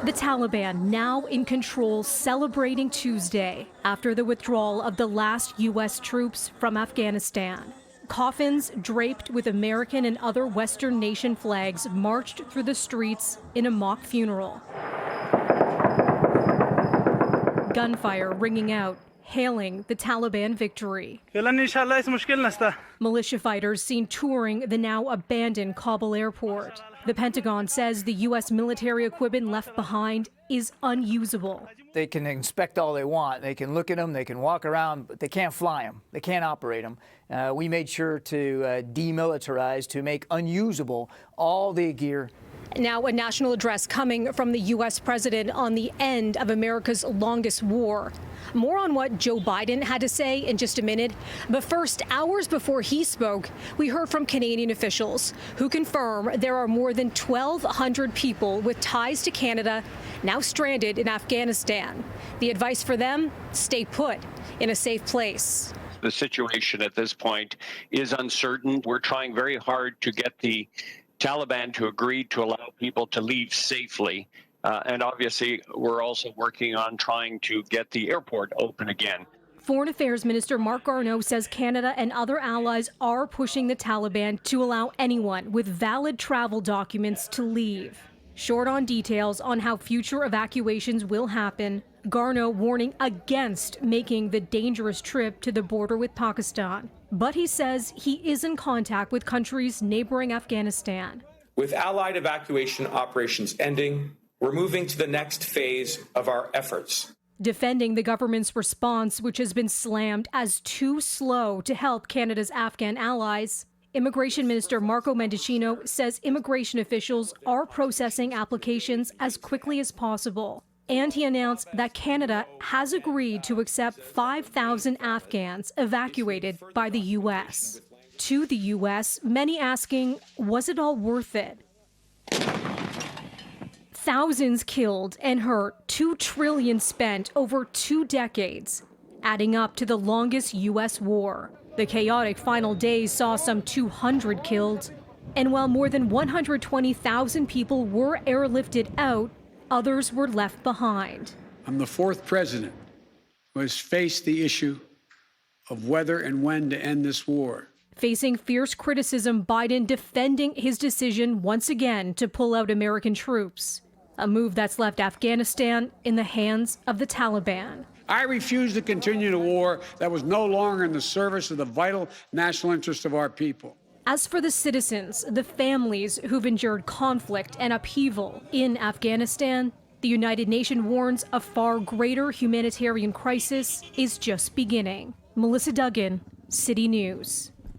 The Taliban now in control, celebrating Tuesday after the withdrawal of the last U.S. troops from Afghanistan. Coffins draped with American and other Western nation flags marched through the streets in a mock funeral. Gunfire ringing out, hailing the Taliban victory. Militia fighters seen touring the now abandoned Kabul airport. The Pentagon says the U.S. military equipment left behind is unusable. They can inspect all they want. They can look at them, they can walk around, but they can't fly them. They can't operate them. We made sure to demilitarize, to make unusable all the gear. Now a national address coming from the U.S. president on the end of America's longest war. More on what Joe Biden had to say in just a minute. But first, hours before he spoke, we heard from Canadian officials who confirm there are more than 1,200 people with ties to Canada now stranded in Afghanistan. The advice for them, stay put in a safe place. The situation at this point is uncertain. We're trying very hard to get the Taliban to agree to allow people to leave safely. And obviously, we're also working on trying to get the airport open again. Foreign Affairs Minister Marc Garneau says Canada and other allies are pushing the Taliban to allow anyone with valid travel documents to leave. Short on details on how future evacuations will happen, Garneau warning against making the dangerous trip to the border with Pakistan. But he says he is in contact with countries neighboring Afghanistan. With Allied evacuation operations ending, we're moving to the next phase of our efforts. Defending the government's response, which has been slammed as too slow to help Canada's Afghan allies, Immigration Minister Marco Mendicino says immigration officials are processing applications as quickly as possible. And he announced that Canada has agreed to accept 5,000 Afghans evacuated by the U.S. To the U.S., many asking, was it all worth it? Thousands killed and hurt, $2 trillion spent over 2 decades, adding up to the longest U.S. war. The chaotic final days saw some 200 killed, and while more than 120,000 people were airlifted out, others were left behind. I'm the 4th president who has faced the issue of whether and when to end this war. Facing fierce criticism, Biden defending his decision once again to pull out American troops, a move that's left Afghanistan in the hands of the Taliban. I refuse to continue a war that was no longer in the service of the vital national interest of our people. As for the citizens, the families who've endured conflict and upheaval in Afghanistan, the United Nations warns a far greater humanitarian crisis is just beginning. Melissa Duggan, City News.